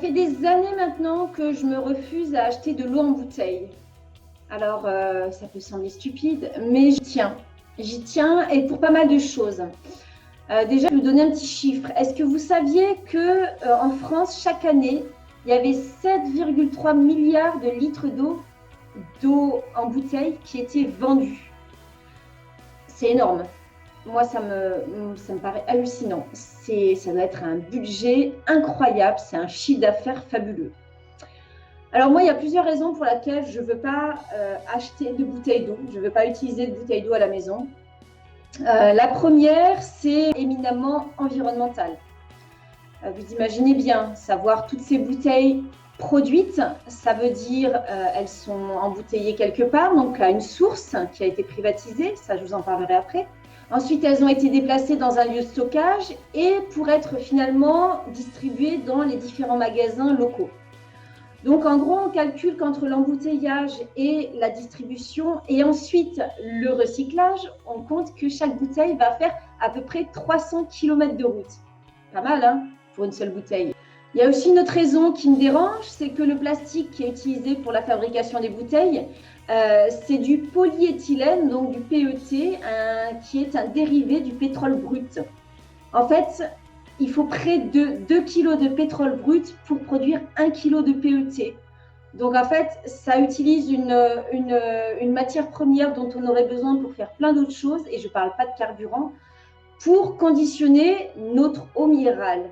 fait des années maintenant que je me refuse à acheter de l'eau en bouteille. Alors, ça peut sembler stupide, mais j'y tiens. J'y tiens et pour pas mal de choses. Déjà, je vais vous donner un petit chiffre. Est-ce que vous saviez qu'en France, chaque année, il y avait 7,3 milliards de litres d'eau en bouteille qui étaient vendus? C'est énorme. Moi, ça me paraît hallucinant. Ça doit être un budget incroyable. C'est un chiffre d'affaires fabuleux. Alors moi, il y a plusieurs raisons pour lesquelles je ne veux pas acheter de bouteilles d'eau. Je ne veux pas utiliser de bouteilles d'eau à la maison. La première, c'est éminemment environnemental. Vous imaginez bien, savoir toutes ces bouteilles produites, ça veut dire elles sont embouteillées quelque part, donc à une source qui a été privatisée, ça je vous en parlerai après. Ensuite, elles ont été déplacées dans un lieu de stockage et pour être finalement distribuées dans les différents magasins locaux. Donc, en gros, on calcule qu'entre l'embouteillage et la distribution et ensuite le recyclage, on compte que chaque bouteille va faire à peu près 300 km de route. Pas mal, hein, pour une seule bouteille. Il y a aussi une autre raison qui me dérange, c'est que le plastique qui est utilisé pour la fabrication des bouteilles, c'est du polyéthylène, donc du PET, qui est un dérivé du pétrole brut. En fait, il faut près de 2 kg de pétrole brut pour produire 1 kg de PET. Donc, en fait, ça utilise une matière première dont on aurait besoin pour faire plein d'autres choses, et je ne parle pas de carburant, pour conditionner notre eau minérale.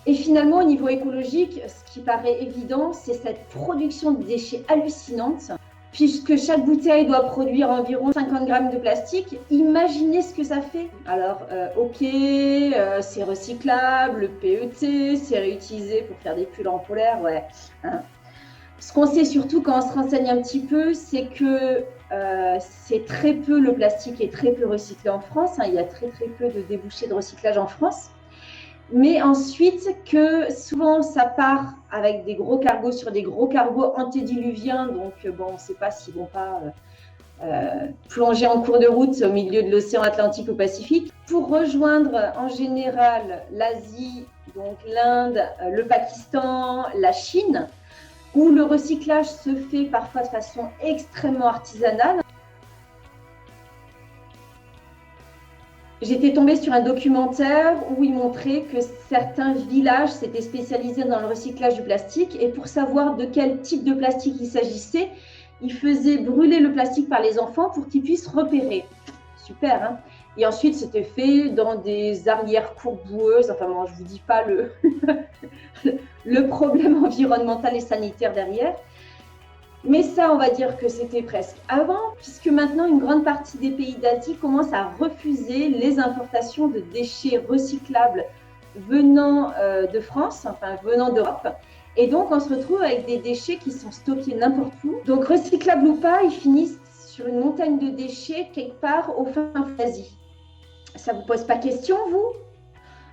Et finalement, au niveau écologique, ce qui paraît évident, c'est cette production de déchets hallucinante. Puisque chaque bouteille doit produire environ 50 grammes de plastique, imaginez ce que ça fait. Alors, c'est recyclable, le PET, c'est réutilisé pour faire des pulls en polaire, ouais. Hein. Ce qu'on sait surtout quand on se renseigne un petit peu, c'est que c'est très peu, le plastique est très peu recyclé en France. Hein, il y a très peu de débouchés de recyclage en France. Mais ensuite, que souvent ça part avec des gros cargos sur des gros cargos antédiluviens, donc bon, on ne sait pas s'ils ne vont pas plonger en cours de route au milieu de l'océan Atlantique ou Pacifique, pour rejoindre en général l'Asie, donc l'Inde, le Pakistan, la Chine, où le recyclage se fait parfois de façon extrêmement artisanale. J'étais tombée sur un documentaire où il montrait que certains villages s'étaient spécialisés dans le recyclage du plastique et pour savoir de quel type de plastique il s'agissait, ils faisaient brûler le plastique par les enfants pour qu'ils puissent repérer. Super, hein? Et ensuite, c'était fait dans des arrière-cours boueuses. Enfin, bon, je ne vous dis pas le problème environnemental et sanitaire derrière. Mais ça, on va dire que c'était presque avant, puisque maintenant, une grande partie des pays d'Asie commencent à refuser les importations de déchets recyclables venant de France, enfin venant d'Europe. Et donc, on se retrouve avec des déchets qui sont stockés n'importe où. Donc, recyclables ou pas, ils finissent sur une montagne de déchets quelque part au fin fond d'Asie. Ça ne vous pose pas question, vous?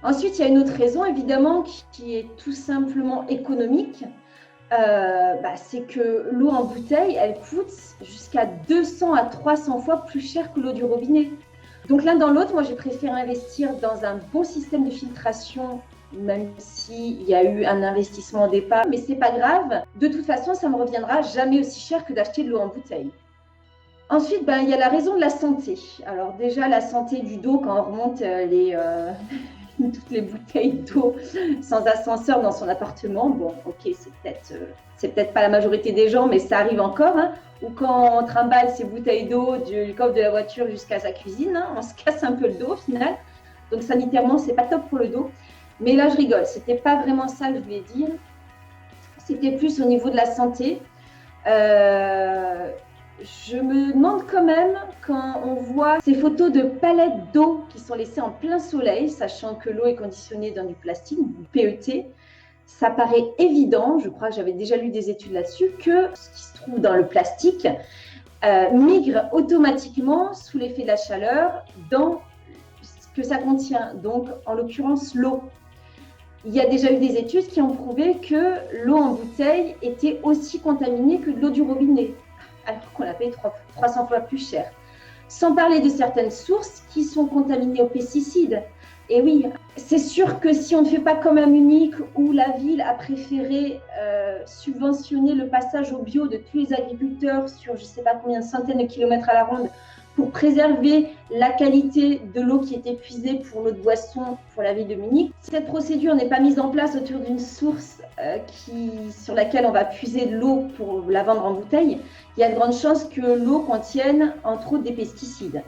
Ensuite, il y a une autre raison, évidemment, qui est tout simplement économique. C'est que l'eau en bouteille, elle coûte jusqu'à 200 à 300 fois plus cher que l'eau du robinet. Donc l'un dans l'autre, moi j'ai préféré investir dans un bon système de filtration, même s'il y a eu un investissement au départ, mais c'est pas grave. De toute façon, ça me reviendra jamais aussi cher que d'acheter de l'eau en bouteille. Ensuite, il y a la raison de la santé. Alors déjà, la santé du dos, quand on remonte toutes les bouteilles d'eau sans ascenseur dans son appartement. Bon, ok, c'est peut-être pas la majorité des gens, mais ça arrive encore. Hein, ou quand on trimballe ses bouteilles d'eau du coffre de la voiture jusqu'à sa cuisine, hein, on se casse un peu le dos au final. Donc sanitairement, c'est pas top pour le dos. Mais là, je rigole. C'était pas vraiment ça que je voulais dire. C'était plus au niveau de la santé. Je me demande quand même, quand on voit ces photos de palettes d'eau qui sont laissées en plein soleil, sachant que l'eau est conditionnée dans du plastique, du PET, ça paraît évident, je crois que j'avais déjà lu des études là-dessus, que ce qui se trouve dans le plastique migre automatiquement sous l'effet de la chaleur dans ce que ça contient, donc en l'occurrence l'eau. Il y a déjà eu des études qui ont prouvé que l'eau en bouteille était aussi contaminée que de l'eau du robinet, alors qu'on la paye 300 fois plus cher. Sans parler de certaines sources qui sont contaminées aux pesticides. Et oui, c'est sûr que si on ne fait pas comme à Munich, où la ville a préféré subventionner le passage au bio de tous les agriculteurs sur je ne sais pas combien de centaines de kilomètres à la ronde pour préserver la qualité de l'eau qui est épuisée pour l'eau de boisson pour la ville de Munich. Cette procédure n'est pas mise en place autour d'une source sur laquelle on va puiser de l'eau pour la vendre en bouteille. Il y a de grandes chances que l'eau contienne entre autres des pesticides.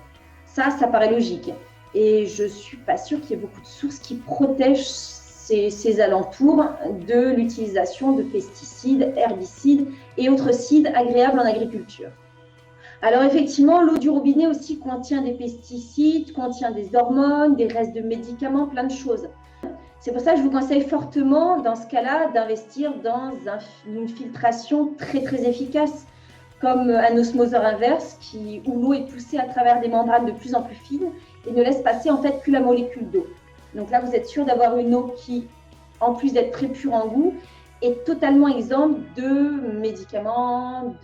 Ça paraît logique. Et je ne suis pas sûre qu'il y ait beaucoup de sources qui protègent ces alentours de l'utilisation de pesticides, herbicides et autres cides agréables en agriculture. Alors effectivement, l'eau du robinet aussi contient des pesticides, contient des hormones, des restes de médicaments, plein de choses. C'est pour ça que je vous conseille fortement, dans ce cas-là, d'investir dans une filtration très très efficace, comme un osmoseur inverse où l'eau est poussée à travers des membranes de plus en plus fines et ne laisse passer en fait que la molécule d'eau. Donc là, vous êtes sûr d'avoir une eau qui, en plus d'être très pure en goût, est totalement exempte de médicaments,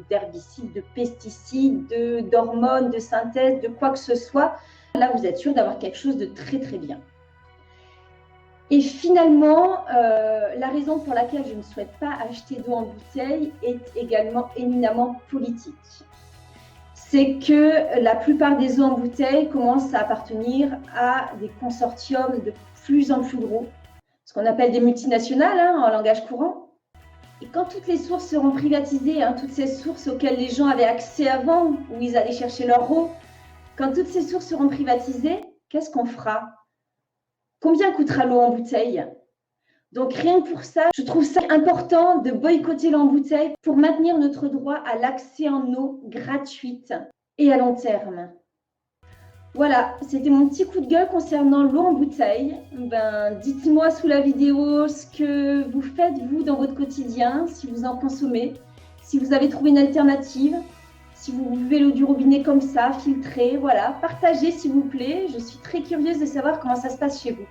d'herbicides, de pesticides, d'hormones, de synthèse, de quoi que ce soit. Là, vous êtes sûr d'avoir quelque chose de très très bien. Et finalement, la raison pour laquelle je ne souhaite pas acheter d'eau en bouteille est également éminemment politique. C'est que la plupart des eaux en bouteille commencent à appartenir à des consortiums de plus en plus gros, ce qu'on appelle des multinationales en langage courant. Et quand toutes les sources seront privatisées, toutes ces sources auxquelles les gens avaient accès avant, où ils allaient chercher leur eau, quand toutes ces sources seront privatisées, qu'est-ce qu'on fera? Combien coûtera l'eau en bouteille? Donc rien que pour ça, je trouve ça important de boycotter l'eau en bouteille pour maintenir notre droit à l'accès en eau gratuite et à long terme. Voilà, c'était mon petit coup de gueule concernant l'eau en bouteille. Dites-moi sous la vidéo ce que vous faites vous dans votre quotidien, si vous en consommez, si vous avez trouvé une alternative, si vous buvez l'eau du robinet comme ça, filtrée, voilà. Partagez s'il vous plaît, je suis très curieuse de savoir comment ça se passe chez vous.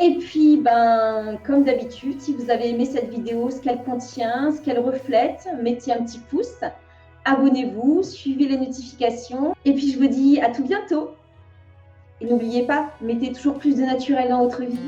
Et puis, comme d'habitude, si vous avez aimé cette vidéo, ce qu'elle contient, ce qu'elle reflète, mettez un petit pouce, abonnez-vous, suivez les notifications. Et puis, je vous dis à tout bientôt. Et n'oubliez pas, mettez toujours plus de naturel dans votre vie.